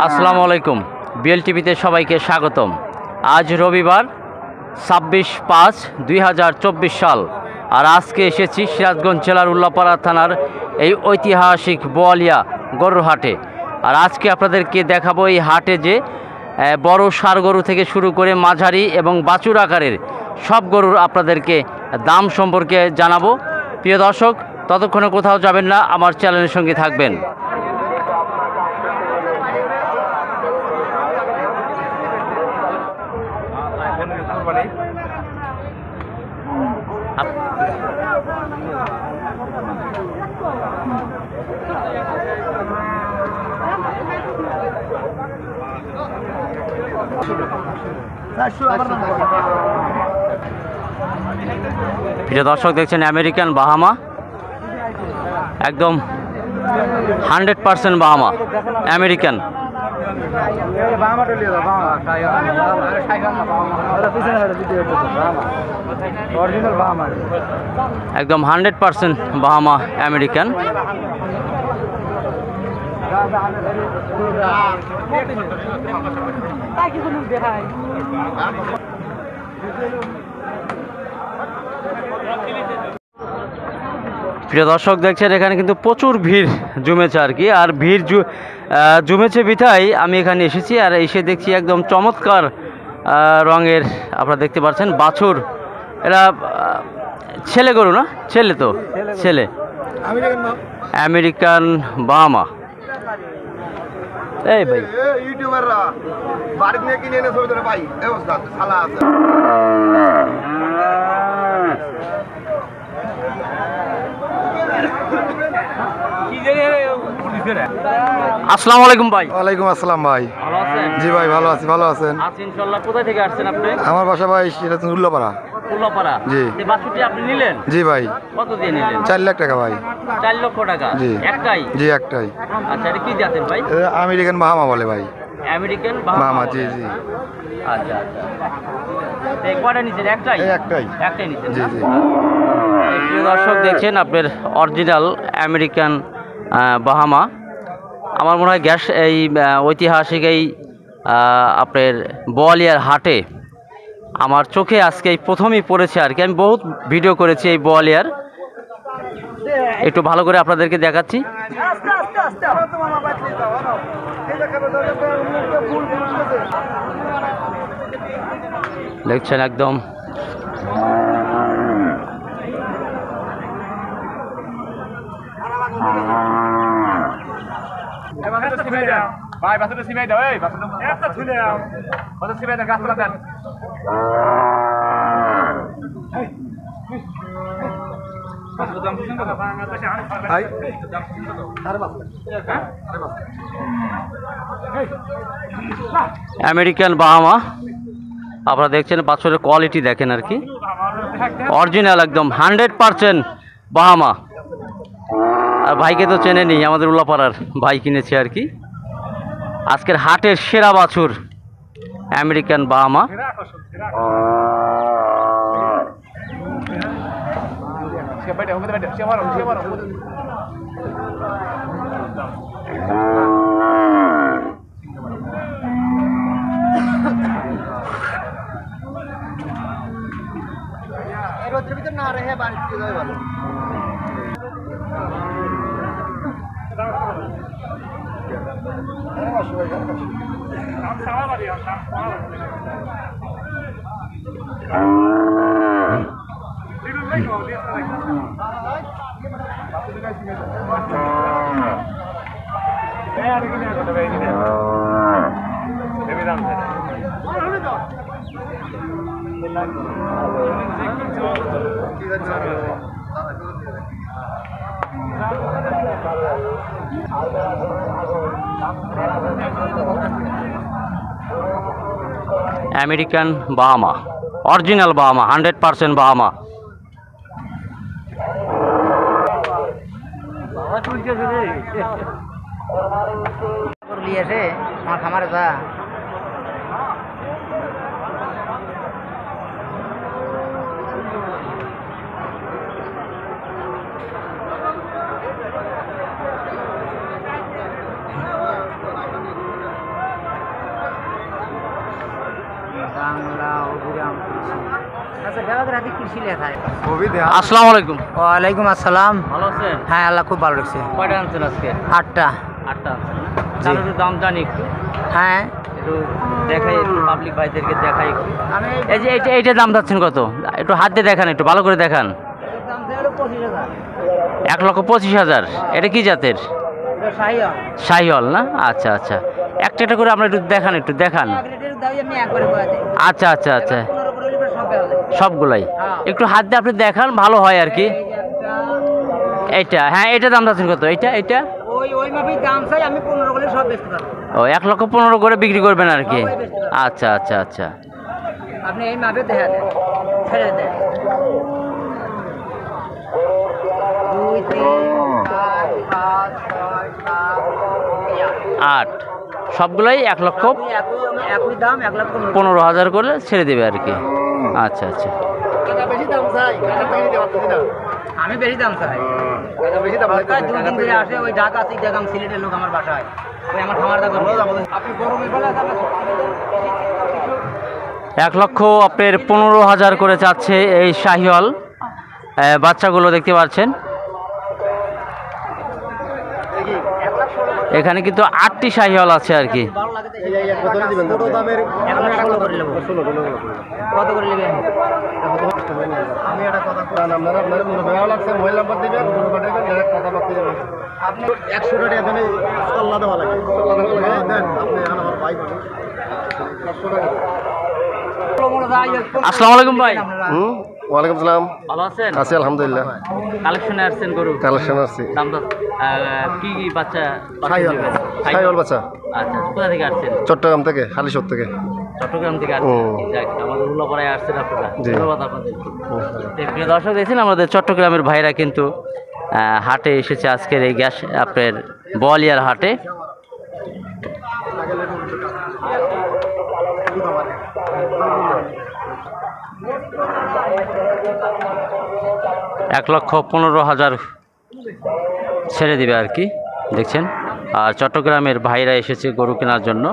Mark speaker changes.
Speaker 1: আসসালামু আলাইকুম। বিএল টিভিতে সবাইকে স্বাগতম। আজ রবিবার 26/5/2024 সাল। আর আজকে এসেছি সিরাজগঞ্জ জেলার উল্লাপাড়া থানার এই ঐতিহাসিক বোয়ালিয়া গরুর হাটে। আর আজকে আপনাদেরকে দেখাবো এই হাটে যে বড় ষাঁড় গরু থেকে শুরু করে মাঝারি এবং বাছুর আকারের সব গরুর আপনাদেরকে দাম সম্পর্কে জানাবো। প্রিয় দর্শক, ততক্ষণে কোথাও যাবেন না, আমার চ্যানেলের সঙ্গে থাকবেন। প্রিয় দর্শক, দেখছেন আমেরিকান বাহামা, একদম 100% বাহামা আমেরিকান। একদম 100% বাহামা আমেরিকান। প্রিয় দর্শক, দেখছেন এখানে কিন্তু প্রচুর ভিড় জমেছে আর কি। আর ভিড় জমেছে বিধায় আমি এখানে এসেছি। আর এসে দেখছি একদম চমৎকার রঙের, আপনারা দেখতে পাচ্ছেন বাছুর। এরা ছেলে গরু না? ছেলে তো, ছেলে আমেরিকান বাহামা। এই ভাই ইউটিউবাররা বাড়ি নিয়ে কিনে এনে ছবি ধরে ভাই এই অবস্থা শালা আছে। আসসালামু আলাইকুম ভাই।
Speaker 2: ওয়ালাইকুম আসসালাম ভাই।
Speaker 1: ভালো আছেন?
Speaker 2: জি ভাই ভালো আছি। ভালো আছেন?
Speaker 1: আছি ইনশাআল্লাহ। কোথা থেকে আসছেন আপনি?
Speaker 2: আমার বাসা ভাই উল্লাপাড়া।
Speaker 1: উল্লাপাড়া।
Speaker 2: জি।
Speaker 1: এই বাছুরটি আপনি নিলেন?
Speaker 2: জি ভাই।
Speaker 1: কত দিয়ে নিলেন?
Speaker 2: 4 লাখ টাকা ভাই।
Speaker 1: 4 লক্ষ টাকা?
Speaker 2: জি।
Speaker 1: একটাই?
Speaker 2: জি একটাই।
Speaker 1: আচ্ছা, এটা কি জাতের ভাই?
Speaker 2: আমেরিকান বাহামা বলে ভাই।
Speaker 1: American
Speaker 2: Bahama. জি জি।
Speaker 1: আচ্ছা আচ্ছা। এই কয়টা নিছেন? একটাই?
Speaker 2: একটাই।
Speaker 1: একটাই নিছেন?
Speaker 2: জি জি।
Speaker 1: প্রিয় দর্শক, দেখছেন আপনার অরিজিনাল আমেরিকান বাহামা। আমার মনে হয় গ্যাস এই ঐতিহাসিক এই আপনার বোয়ালিয়ার হাটে আমার চোখে আজকে এই প্রথমেই পড়েছে আর কি। আমি বহুত ভিডিও করেছি এই বোয়ালিয়ার, একটু ভালো করে আপনাদেরকে দেখাচ্ছি। দেখছেন একদম
Speaker 3: ভাই বাসুটা সিমাই দাও, এই বাসুটা একটা ছুলে দাও, বাসুটা সিমাই দাও, গাছটা দেন।
Speaker 1: American Bahama. আপনারা দেখছেন বাছুরের কোয়ালিটি দেখেন আর কি, অরিজিনাল একদম 100% বাহামা। আর ভাইকে তো চেনেনি, আমাদের উল্লাপাড়ার ভাই কিনেছে আর কি। আজকের হাটের সেরা বাছুর আমেরিকান বাহামা।
Speaker 2: না রে বাড়ি ভালো।
Speaker 1: American Bahama, original Bahama, 100% Bahama.
Speaker 4: আমার খামারে যা বাংলা অবিরাম কৃষি। আচ্ছা দেওয়াগ্রাদি কৃষি লেখায়।
Speaker 1: আসসালামু আলাইকুম।
Speaker 4: ওয়ালাইকুম আসসালাম।
Speaker 1: ভালো আছেন?
Speaker 4: হ্যাঁ আল্লাহ খুব ভালো রাখছে।
Speaker 1: কয়টা আনছেন আজকে?
Speaker 4: 8টা।
Speaker 1: 8টা আনছেন না? তাহলে একটু দাম জানি একটু,
Speaker 4: হ্যাঁ
Speaker 1: একটু দেখাই, একটু পাবলিক ভাইদেরকে দেখাই একটু।
Speaker 4: আমি
Speaker 1: এই যে এইটা দাম যাচ্ছেন কত? একটু হাত দিয়ে দেখান, একটু ভালো করে দেখান।
Speaker 4: দাম দিলো 25,000।
Speaker 1: 1,25,000। এটা কি জাতের?
Speaker 4: এটা শাহিওয়াল।
Speaker 1: শাহিওয়াল না? আচ্ছা আচ্ছা, একটা একটা করে আমরা একটু দেখান, একটু দেখান।
Speaker 4: এক লিটারের দাম আমি একবারে করে দেই।
Speaker 1: আচ্ছা আচ্ছা আচ্ছা,
Speaker 4: 15 করে লিটার সব দেওয়া যায়।
Speaker 1: সবগুলাই
Speaker 4: হ্যাঁ।
Speaker 1: একটু হাত দিয়ে আপনি দেখান, ভালো হয় আর কি।
Speaker 4: এই যে একটা
Speaker 1: এইটা, হ্যাঁ এটা দাম যাচ্ছেন কত? এইটা
Speaker 4: ওই মাপেই দাম চাই, আমি 15 করে সব বেচতে পারবো।
Speaker 1: ও 1,15,000 করে বিক্রি করবেন আর কি। আচ্ছা আচ্ছা আচ্ছা,
Speaker 4: আপনি এই মাপে দেখা দেন, ছেড়ে দেন। 2 3 4 5 6 7
Speaker 1: 8 সবগুলাই 1,15,000
Speaker 4: একই দাম 1,15,000।
Speaker 1: করে ছেড়ে দেবে আর কি। আচ্ছা আচ্ছা,
Speaker 2: বেশি দাম চাই, দিতে পারতেছি না।
Speaker 4: আমি বেশি দাম চাই।
Speaker 2: বেশি দাম
Speaker 4: সরকার 2 দিন ধরে আসে, ওই ঢাকা চিটাগাং সিলেটের লোক আমার বাসায়, ওই আমার খামারদা করবে। আপনি গরমের বেলা যাবেন
Speaker 1: 1,15,000 করে চাচ্ছে এই শাহিওয়াল বাচ্চাগুলো, দেখতে পাচ্ছেন। এখানে কিন্তু 8টি শাহিওয়াল আছে আর কি।
Speaker 4: ভালো লাগে তো
Speaker 2: ছোট দামের
Speaker 4: 1,16 করে নেবো। কত করে নেবেন?
Speaker 2: আমি একটা কথা আপনার ভালো লাগছে, মোবাইল নাম্বার দিবেন, কথা বলতে যাবেন। আপনি 100 টাকা এখানে সল্লা দেওয়া লাগে, দেন আপনি এখন আমার ভাই বলেন 100 টাকা।
Speaker 1: আসসালামু আলাইকুম ভাই।
Speaker 2: ওয়ালাইকুম সালাম।
Speaker 1: ভালো আছেন?
Speaker 2: আছি আলহামদুলিল্লাহ।
Speaker 1: কালেকশনে আসছেন গরু?
Speaker 2: কালেকশন আসছি।
Speaker 1: দাম দর কি কি বাচ্চা?
Speaker 2: সাইওয়াল বাচ্চা
Speaker 1: আচ্ছা, কোথা থেকে আসছেন?
Speaker 2: চট্টগ্রাম থেকে, হালিশহর থেকে।
Speaker 1: চট্টগ্রাম থেকে আসছেন। যাক, আমাদের উল্লাপাড়ায় আসছেন আপনারা,
Speaker 2: জি।
Speaker 1: ধন্যবাদ আপনাদের। প্রিয় দর্শক, দেখছেন আমাদের চট্টগ্রামের ভাইরা কিন্তু হাটে এসেছে আজকের এই গ্যাস আপনার বোয়ালিয়ার হাটে। $1,15,000 ছেড়ে দিবে আর কি, দেখছেন। আর চট্টগ্রামের ভাইরা এসেছে গরু কেনার জন্য।